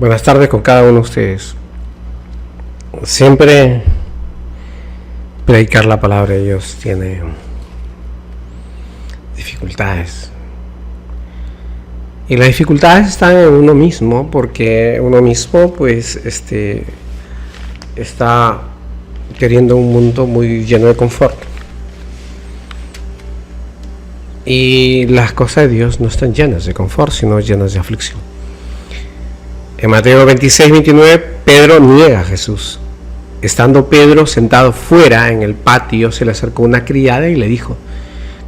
Buenas tardes con cada uno de ustedes. Siempre predicar la palabra de Dios tiene dificultades. Y las dificultades están en uno mismo, porque uno mismo pues está queriendo un mundo muy lleno de confort. Y las cosas de Dios no están llenas de confort, sino llenas de aflicción. En Mateo 26-29, Pedro niega a Jesús. Estando Pedro sentado fuera en el patio, se le acercó una criada y le dijo: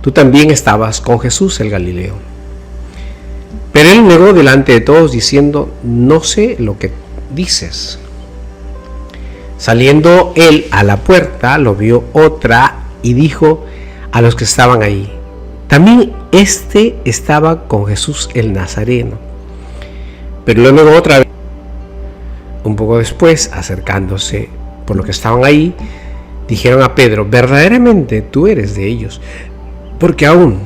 tú también estabas con Jesús el Galileo. Pero él negó delante de todos, diciendo: no sé lo que dices. Saliendo él a la puerta, lo vio otra y dijo a los que estaban ahí: también estaba con Jesús el Nazareno. Pero lo negó otra vez. Un poco después, acercándose por lo que estaban ahí, dijeron a Pedro: verdaderamente tú eres de ellos, porque aún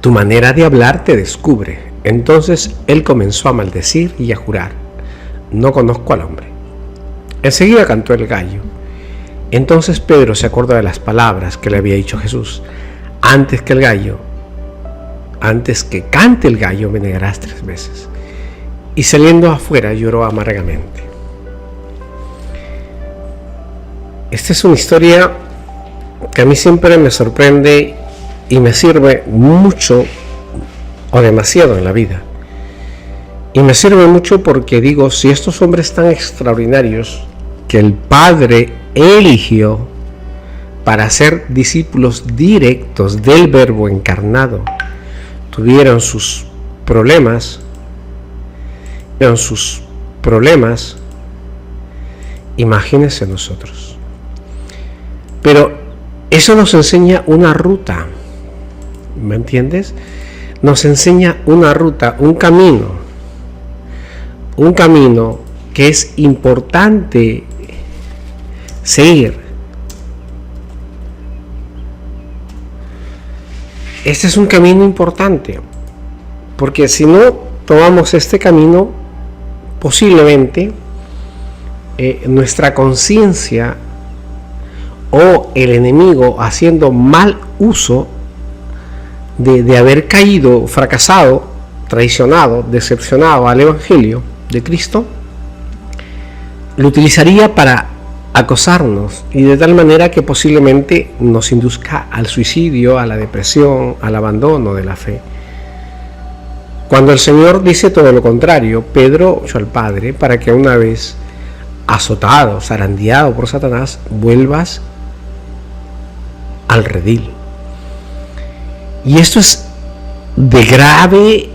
tu manera de hablar te descubre. Entonces él comenzó a maldecir y a jurar: no conozco al hombre. Enseguida cantó el gallo. Entonces Pedro se acordó de las palabras que le había dicho Jesús: antes que cante el gallo, me negarás 3 veces. Y saliendo afuera lloró amargamente. Esta es una historia que a mí siempre me sorprende y me sirve mucho o demasiado en la vida. Y me sirve mucho porque digo, si estos hombres tan extraordinarios que el Padre eligió para ser discípulos directos del Verbo encarnado tuvieron sus problemas, imagínense nosotros. Pero eso nos enseña una ruta, ¿me entiendes? Nos enseña una ruta, un camino que es importante seguir. Este es un camino importante, porque si no tomamos este camino, posiblemente nuestra conciencia o el enemigo, haciendo mal uso de haber caído, fracasado, traicionado, decepcionado al Evangelio de Cristo, lo utilizaría para acosarnos, y de tal manera que posiblemente nos induzca al suicidio, a la depresión, al abandono de la fe. Cuando el Señor dice todo lo contrario: Pedro echó al Padre para que una vez azotado, zarandeado por Satanás, vuelvas al redil. Y esto es de grave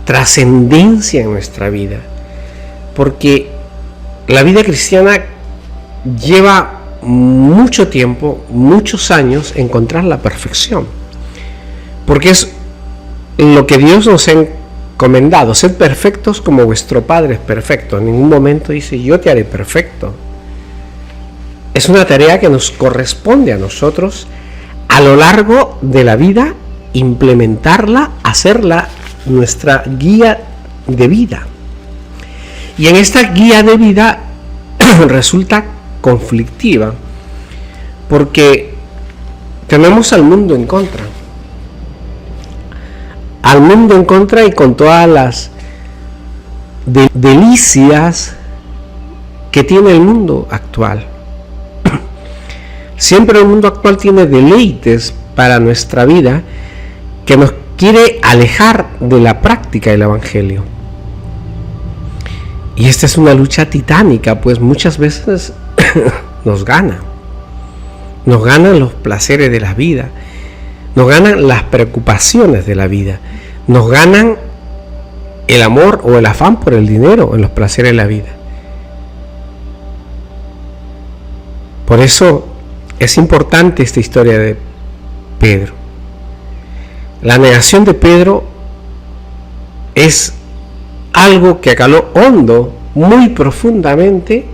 trascendencia en nuestra vida, porque la vida cristiana lleva mucho tiempo, muchos años, encontrar la perfección, porque es lo que Dios nos ha encomendado: sed perfectos como vuestro Padre es perfecto. En ningún momento dice: yo te haré perfecto. Es una tarea que nos corresponde a nosotros a lo largo de la vida, implementarla, hacerla nuestra guía de vida. Y en esta guía de vida resulta conflictiva, porque tenemos al mundo en contra. Al mundo en contra, y con todas las delicias que tiene el mundo actual. Siempre el mundo actual tiene deleites para nuestra vida que nos quiere alejar de la práctica del Evangelio. Y esta es una lucha titánica, pues muchas veces nos ganan los placeres de la vida, nos ganan las preocupaciones de la vida, nos ganan el amor o el afán por el dinero en los placeres de la vida. Por eso es importante esta historia de Pedro. La negación de Pedro es algo que caló hondo, muy profundamente,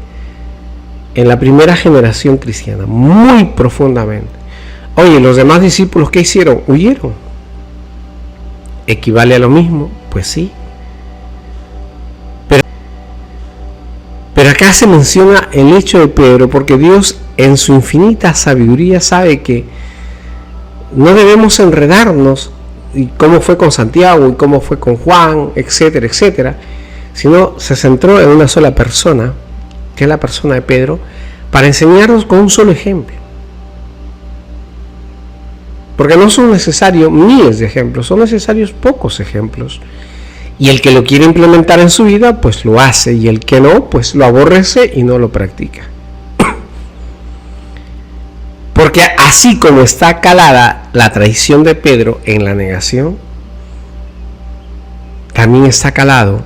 en la primera generación cristiana, muy profundamente. Oye, los demás discípulos, ¿qué hicieron? Huyeron. ¿Equivale a lo mismo? Pues sí. Pero acá se menciona el hecho de Pedro, porque Dios en su infinita sabiduría sabe que no debemos enredarnos, y cómo fue con Santiago y cómo fue con Juan, etcétera, etcétera, sino se centró en una sola persona, que es la persona de Pedro, para enseñarnos con un solo ejemplo. Porque no son necesarios miles de ejemplos, son necesarios pocos ejemplos. Y el que lo quiere implementar en su vida, pues lo hace, y el que no, pues lo aborrece y no lo practica. Porque así como está calada la traición de Pedro en la negación, también está calado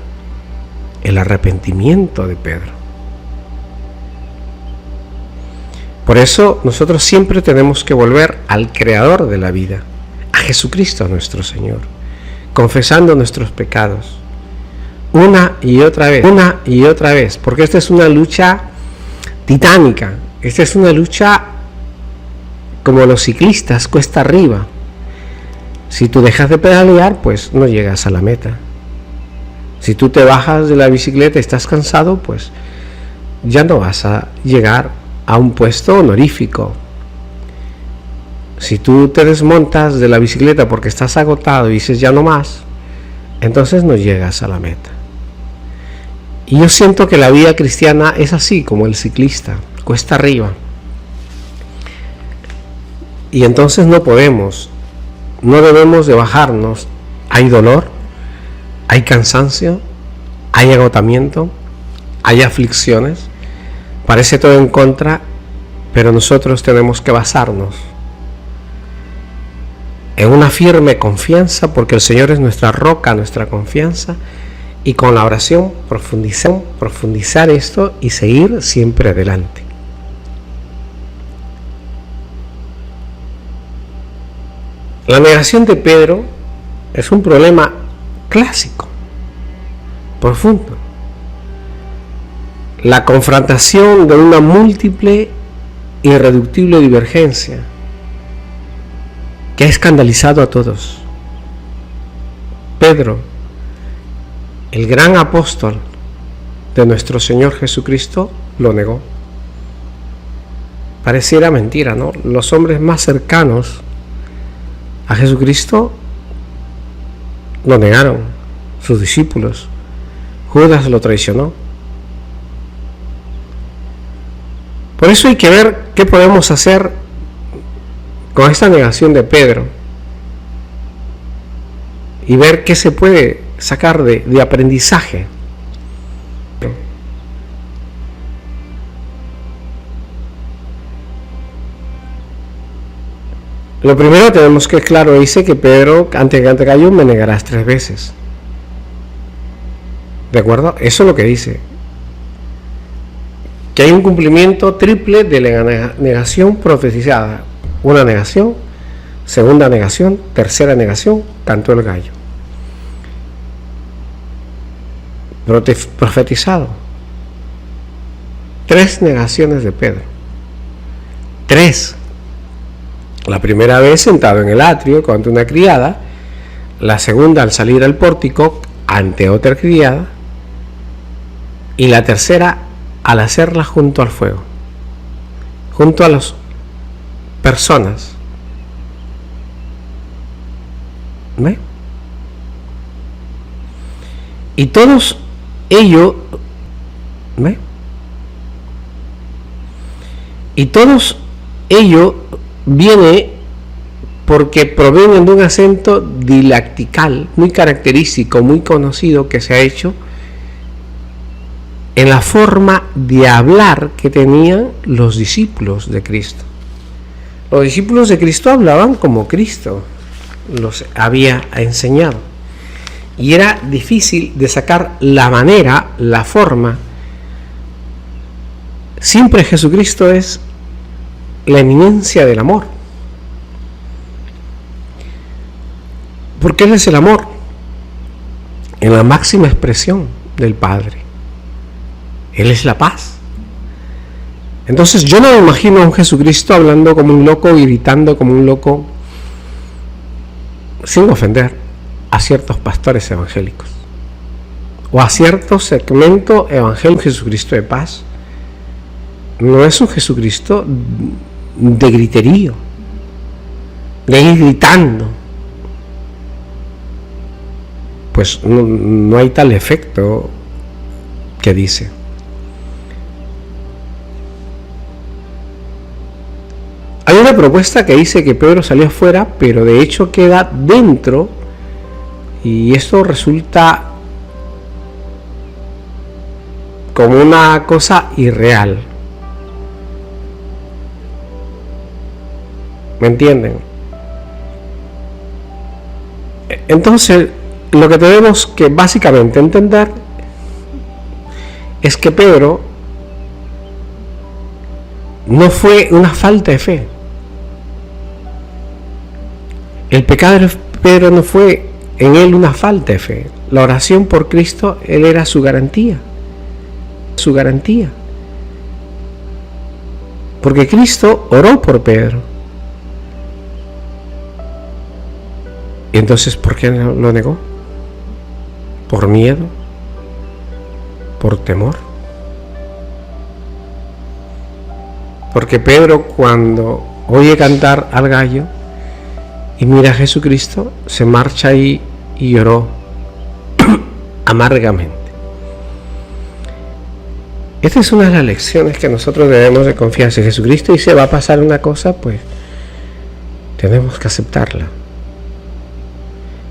el arrepentimiento de Pedro. Por eso nosotros siempre tenemos que volver al Creador de la vida, a Jesucristo nuestro Señor, confesando nuestros pecados una y otra vez, porque esta es una lucha titánica, esta es una lucha como los ciclistas, cuesta arriba. Si tú dejas de pedalear, pues no llegas a la meta. Si tú te bajas de la bicicleta y estás cansado, pues ya no vas a llegar a un puesto honorífico. Si tú te desmontas de la bicicleta porque estás agotado y dices ya no más, entonces no llegas a la meta. Y yo siento que la vida cristiana es así como el ciclista, cuesta arriba. Y entonces no debemos de bajarnos. Hay dolor, hay cansancio, hay agotamiento, hay aflicciones, parece todo en contra, pero nosotros tenemos que basarnos en una firme confianza, porque el Señor es nuestra roca, nuestra confianza, y con la oración profundizar esto y seguir siempre adelante. La negación de Pedro es un problema clásico, profundo. La confrontación de una múltiple e irreductible divergencia que ha escandalizado a todos. Pedro, el gran apóstol de nuestro Señor Jesucristo, lo negó. Pareciera mentira, ¿no? Los hombres más cercanos a Jesucristo lo negaron, sus discípulos. Judas lo traicionó. Por eso hay que ver qué podemos hacer con esta negación de Pedro y ver qué se puede sacar de aprendizaje. Lo primero tenemos que, claro, dice que Pedro, antes que te cayó, me negarás 3 veces. ¿De acuerdo? Eso es lo que dice. Que hay un cumplimiento triple de la negación profetizada. Una negación, segunda negación, tercera negación, cantó el gallo. Profetizado. 3 negaciones de Pedro. 3. La primera vez sentado en el atrio ante una criada, la segunda al salir al pórtico ante otra criada, y la tercera al hacerla junto al fuego, junto a las personas. ¿Ve? Y todos ellos, ¿ve? Y todos ellos viene porque provienen de un acento dialectal muy característico, muy conocido, que se ha hecho en la forma de hablar que tenían los discípulos de Cristo. Los discípulos de Cristo hablaban como Cristo los había enseñado, y era difícil de sacar la manera, la forma. Siempre Jesucristo es la eminencia del amor, porque Él es el amor en la máxima expresión del Padre. Él es la paz. Entonces yo no me imagino a un Jesucristo hablando como un loco y gritando como un loco, sin ofender a ciertos pastores evangélicos o a cierto segmento evangélico, Jesucristo de paz. No es un Jesucristo de griterío, de ir gritando. Pues no hay tal efecto que dice. Hay una propuesta que dice que Pedro salió afuera, pero de hecho queda dentro, y esto resulta como una cosa irreal. ¿Me entienden? Entonces, lo que tenemos que básicamente entender es que Pedro no fue una falta de fe. El pecado de Pedro no fue en él una falta de fe. La oración por Cristo, él era su garantía. Su garantía. Porque Cristo oró por Pedro. Y entonces, ¿por qué lo negó? ¿Por miedo? ¿Por temor? Porque Pedro, cuando oye cantar al gallo y mira a Jesucristo, se marcha ahí y lloró amargamente. Esta es una de las lecciones que nosotros debemos de confiar. Si Jesucristo dice va a pasar una cosa, pues tenemos que aceptarla.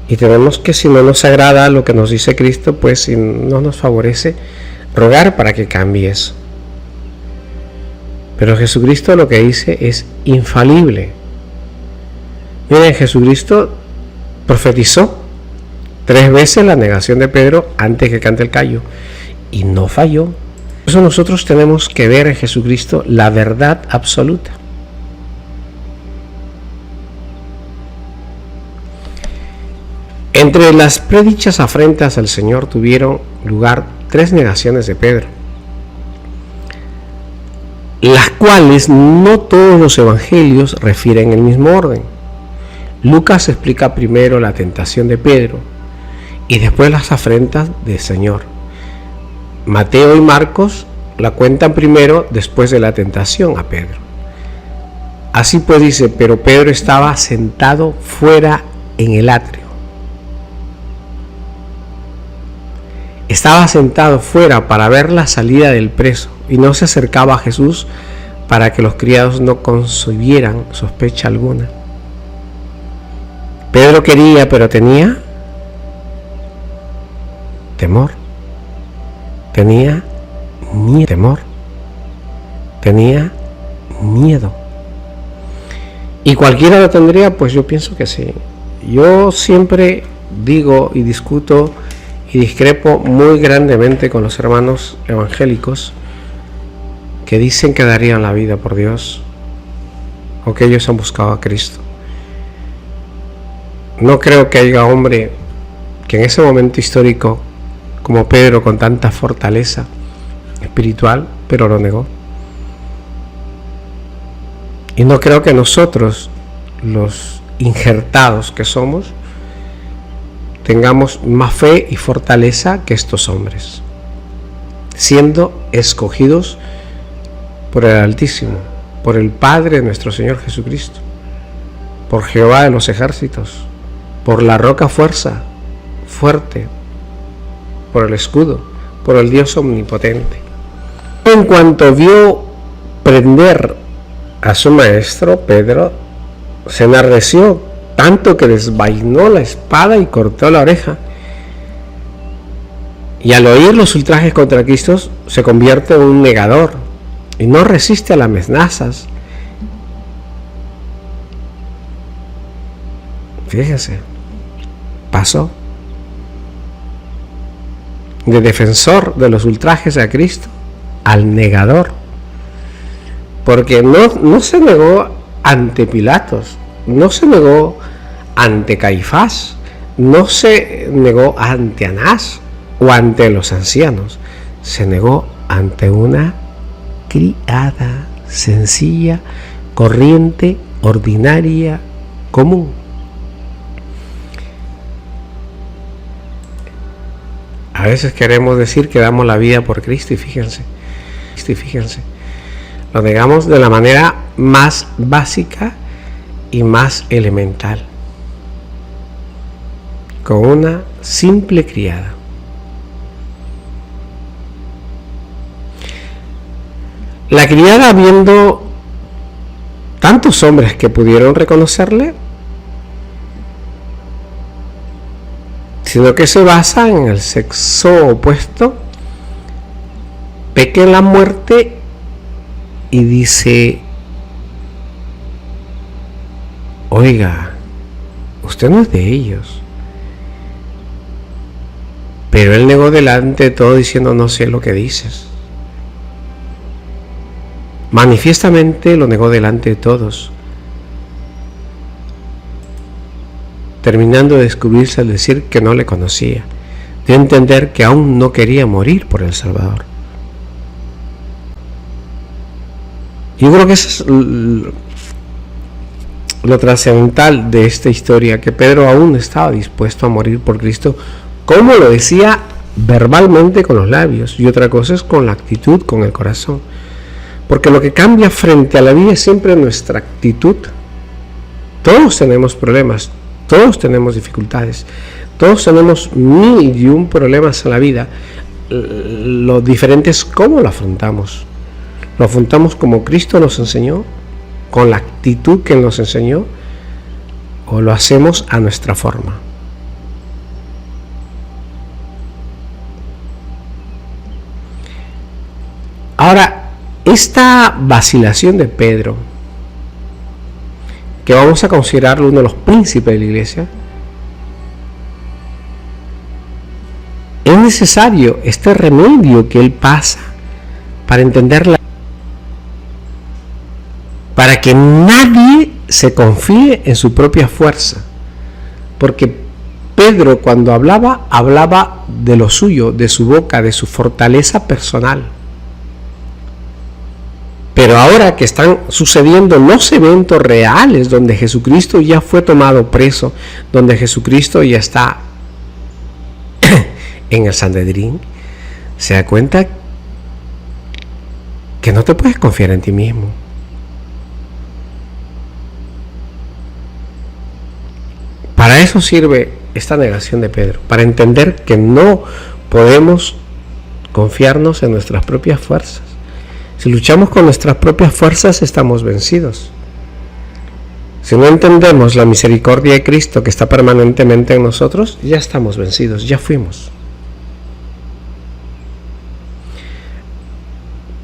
Y tenemos que, si no nos agrada lo que nos dice Cristo, pues si no nos favorece, rogar para que cambie eso. Pero Jesucristo lo que dice es infalible. Miren, Jesucristo profetizó 3 veces la negación de Pedro antes que cante el gallo, y no falló. Por eso nosotros tenemos que ver en Jesucristo la verdad absoluta. Entre las predichas afrentas al Señor tuvieron lugar 3 negaciones de Pedro, las cuales no todos los evangelios refieren el mismo orden. Lucas explica primero la tentación de Pedro y después las afrentas del Señor. Mateo y Marcos la cuentan primero después de la tentación a Pedro. Así pues dice, pero Pedro estaba sentado fuera en el atrio. Estaba sentado fuera para ver la salida del preso y no se acercaba a Jesús para que los criados no concibieran sospecha alguna. Pedro quería, pero tenía temor. Tenía temor. Tenía miedo. ¿Y cualquiera lo tendría? Pues yo pienso que sí. Yo siempre digo y discuto y discrepo muy grandemente con los hermanos evangélicos que dicen que darían la vida por Dios o que ellos han buscado a Cristo. No creo que haya hombre que en ese momento histórico como Pedro, con tanta fortaleza espiritual, pero lo negó. Y no creo que nosotros, los injertados que somos, tengamos más fe y fortaleza que estos hombres, siendo escogidos por el Altísimo, por el Padre de nuestro Señor Jesucristo, por Jehová de los ejércitos, por la roca fuerte, por el escudo, por el Dios omnipotente. En cuanto vio prender a su maestro, Pedro se enardeció tanto que desvainó la espada y cortó la oreja. Y al oír los ultrajes contra Cristo, se convierte en un negador y no resiste a las amenazas. Fíjense, pasó de defensor de los ultrajes a Cristo al negador, porque no se negó ante Pilatos, no se negó ante Caifás, no se negó ante Anás o ante los ancianos, se negó ante una criada sencilla, corriente, ordinaria, común. A veces queremos decir que damos la vida por Cristo y fíjense, lo negamos de la manera más básica y más elemental, con una simple criada. La criada, viendo tantos hombres que pudieron reconocerle, sino que se basa en el sexo opuesto, peca en la muerte y dice: oiga, usted no es de ellos. Pero él negó delante de todo diciendo: no sé lo que dices. Manifiestamente lo negó delante de todos, terminando de descubrirse al decir que no le conocía, de entender que aún no quería morir por el Salvador. Yo creo que eso es lo trascendental de esta historia, que Pedro aún estaba dispuesto a morir por Cristo, como lo decía verbalmente con los labios, y otra cosa es con la actitud, con el corazón. Porque lo que cambia frente a la vida es siempre nuestra actitud. Todos tenemos problemas, todos tenemos dificultades, todos tenemos 1001 problemas en la vida. Lo diferente es cómo lo afrontamos. Lo afrontamos como Cristo nos enseñó, con la actitud que Él nos enseñó, o lo hacemos a nuestra forma. Ahora, esta vacilación de Pedro, que vamos a considerarlo uno de los príncipes de la iglesia, es necesario este remedio que él pasa para entenderla, para que nadie se confíe en su propia fuerza, porque Pedro, cuando hablaba de lo suyo, de su boca, de su fortaleza personal. Pero ahora que están sucediendo los eventos reales donde Jesucristo ya fue tomado preso, donde Jesucristo ya está en el Sanedrín, se da cuenta que no te puedes confiar en ti mismo. Para eso sirve esta negación de Pedro, para entender que no podemos confiarnos en nuestras propias fuerzas. Si luchamos con nuestras propias fuerzas, estamos vencidos. Si no entendemos la misericordia de Cristo que está permanentemente en nosotros, ya estamos vencidos, ya fuimos.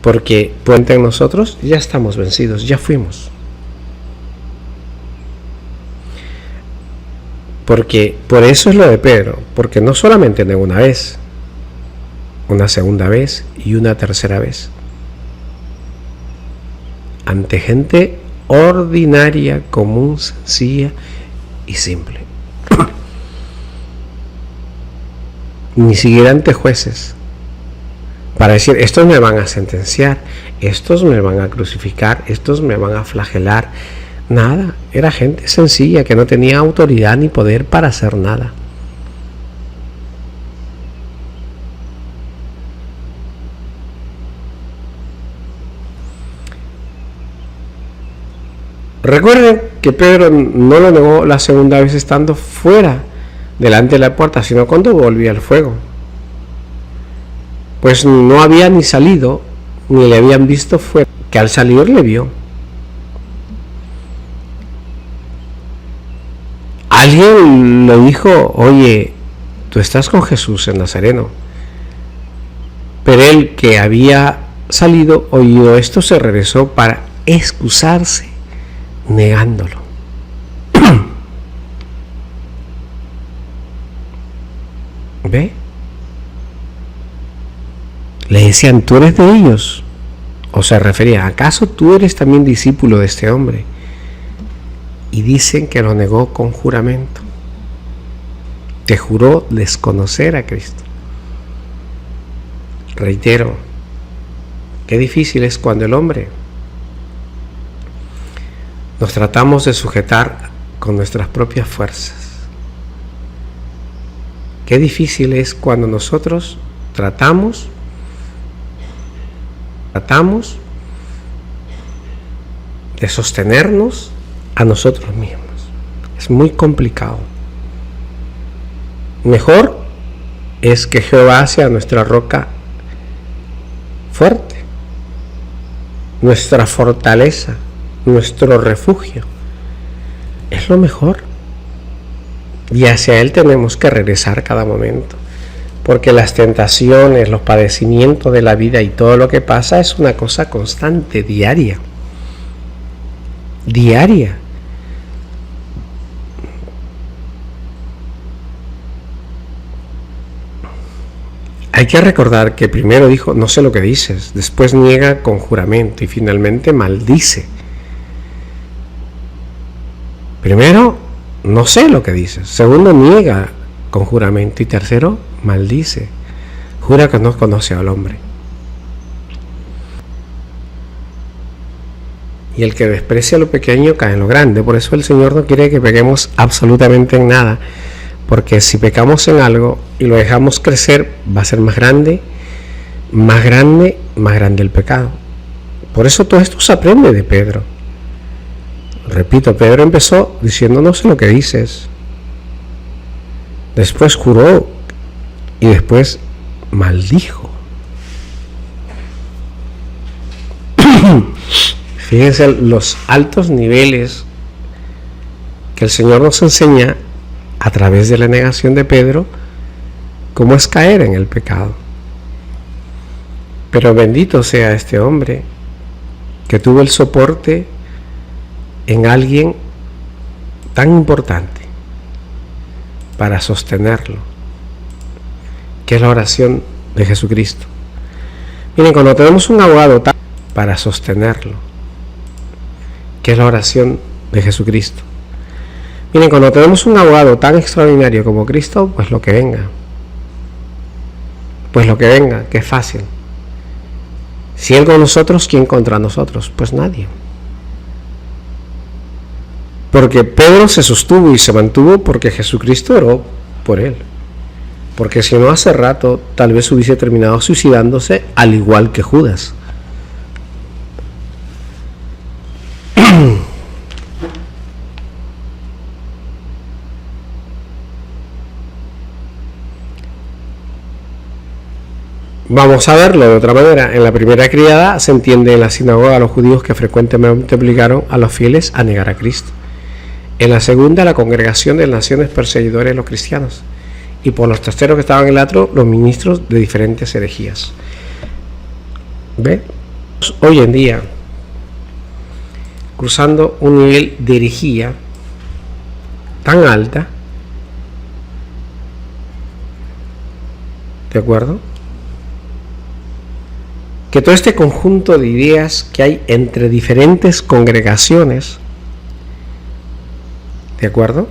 Porque puente en nosotros, ya estamos vencidos, ya fuimos. Porque por eso es lo de Pedro, porque no solamente negó una vez, una segunda vez y una tercera vez. Ante gente ordinaria, común, sencilla y simple. Ni siquiera ante jueces, para decir: estos me van a sentenciar, estos me van a crucificar, estos me van a flagelar. Nada, era gente sencilla que no tenía autoridad ni poder para hacer nada. Recuerden que Pedro no lo negó la segunda vez estando fuera, delante de la puerta, sino cuando volvía al fuego. Pues no había ni salido, ni le habían visto fuera, que al salir le vio. Alguien le dijo: oye, tú estás con Jesús el Nazareno. Pero él, que había salido, oyó esto, se regresó para excusarse, negándolo. ¿Ve? Le decían: tú eres de ellos. O se refería: ¿acaso tú eres también discípulo de este hombre? Y dicen que lo negó con juramento, que juró desconocer a Cristo. Reitero, qué difícil es cuando el hombre nos tratamos de sujetar con nuestras propias fuerzas. qué difícil es cuando nosotros tratamos de sostenernos a nosotros mismos. Es muy complicado. Mejor es que Jehová sea nuestra roca fuerte, nuestra fortaleza, nuestro refugio. Es lo mejor. Y hacia Él tenemos que regresar cada momento. Porque las tentaciones, los padecimientos de la vida y todo lo que pasa es una cosa constante, diaria. Diaria. Hay que recordar que primero dijo, no sé lo que dices, después niega con juramento y finalmente maldice. Primero, no sé lo que dices. Segundo, niega con juramento. Y tercero, maldice. Jura que no conoce al hombre. Y el que desprecia lo pequeño cae en lo grande. Por eso el Señor no quiere que pequemos absolutamente en nada. Porque si pecamos en algo y lo dejamos crecer, va a ser más grande el pecado. Por eso todo esto se aprende de Pedro. Repito, Pedro empezó diciendo, no sé lo que dices. Después juró y después maldijo. Fíjense los altos niveles que el Señor nos enseña a través de la negación de Pedro, cómo es caer en el pecado. Pero bendito sea este hombre que tuvo el soporte en alguien tan importante para sostenerlo, que es la oración de Jesucristo. Miren, cuando tenemos un abogado para sostenerlo, que es la oración de Jesucristo. Miren, cuando tenemos un abogado tan extraordinario como Cristo, pues lo que venga. Pues lo que venga, que es fácil. Si Él con nosotros, ¿quién contra nosotros? Pues nadie. Porque Pedro se sostuvo y se mantuvo porque Jesucristo oró por él. Porque si no, hace rato tal vez hubiese terminado suicidándose, al igual que Judas. Vamos a verlo de otra manera. En la primera criada se entiende en la sinagoga a los judíos que frecuentemente obligaron a los fieles a negar a Cristo. En la segunda, la congregación de naciones perseguidores de los cristianos. Y por los testeros que estaban en el atrio, los ministros de diferentes herejías. ¿Ve? Hoy en día, cruzando un nivel de herejía tan alta, ¿de acuerdo? Que todo este conjunto de ideas que hay entre diferentes congregaciones, ¿de acuerdo?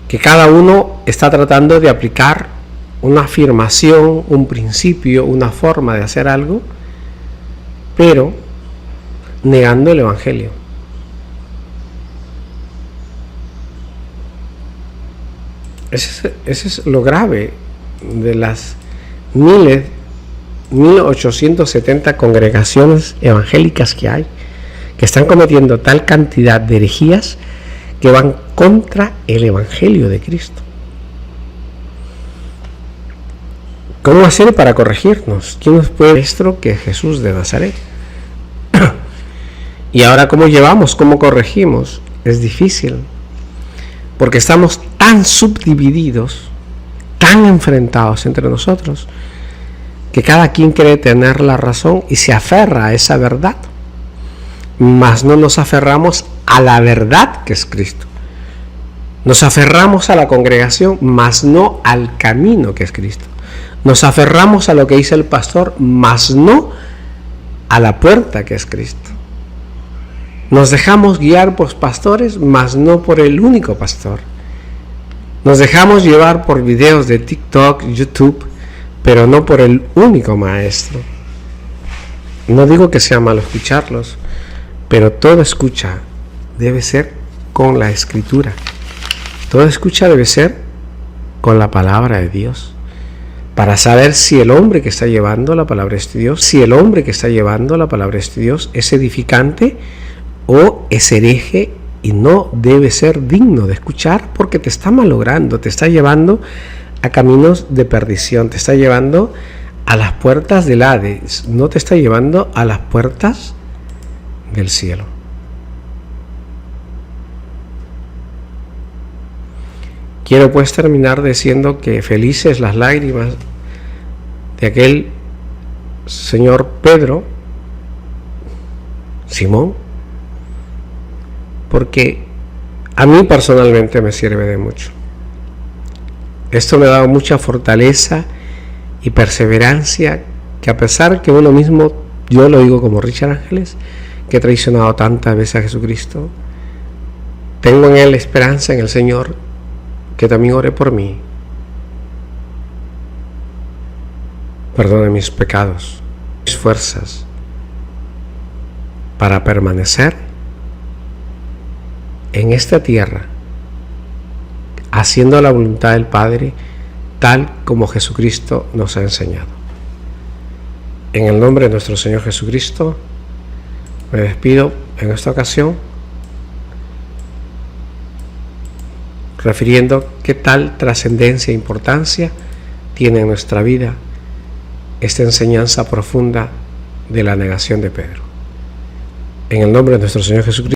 Que cada uno está tratando de aplicar una afirmación, un principio, una forma de hacer algo, pero negando el Evangelio. Ese es lo grave de las 1870 congregaciones evangélicas que hay, que están cometiendo tal cantidad de herejías que van contra el Evangelio de Cristo. ¿Cómo hacer para corregirnos? ¿Quién nos puede maestro que Jesús de Nazaret? Y ahora, ¿cómo llevamos? ¿Cómo corregimos? Es difícil, porque estamos tan subdivididos, tan enfrentados entre nosotros, que cada quien quiere tener la razón y se aferra a esa verdad, mas no nos aferramos a la verdad que es Cristo. Nos aferramos a la congregación, mas no al camino que es Cristo. Nos aferramos a lo que dice el pastor, mas no a la puerta que es Cristo. Nos dejamos guiar por pastores, mas no por el único pastor. Nos dejamos llevar por videos de TikTok, YouTube, pero no por el único maestro. No digo que sea malo escucharlos, pero toda escucha debe ser con la Escritura. Toda escucha debe ser con la palabra de Dios, para saber si el hombre que está llevando la palabra de Dios, es edificante o es hereje y no debe ser digno de escuchar, porque te está malogrando, te está llevando a caminos de perdición, te está llevando a las puertas del Hades, no te está llevando a las puertas del cielo. Quiero pues terminar diciendo que felices las lágrimas de aquel señor Pedro, Simón, porque a mí personalmente me sirve de mucho. Esto me ha dado mucha fortaleza y perseverancia, que a pesar que uno mismo, yo lo digo como Richard Ángeles, que he traicionado tantas veces a Jesucristo, tengo en él esperanza, en el Señor, que también ore por mí, perdone mis pecados, mis fuerzas, para permanecer en esta tierra, haciendo la voluntad del Padre, tal como Jesucristo nos ha enseñado. En el nombre de nuestro Señor Jesucristo, me despido en esta ocasión, refiriendo qué tal trascendencia e importancia tiene en nuestra vida esta enseñanza profunda de la negación de Pedro. En el nombre de nuestro Señor Jesucristo.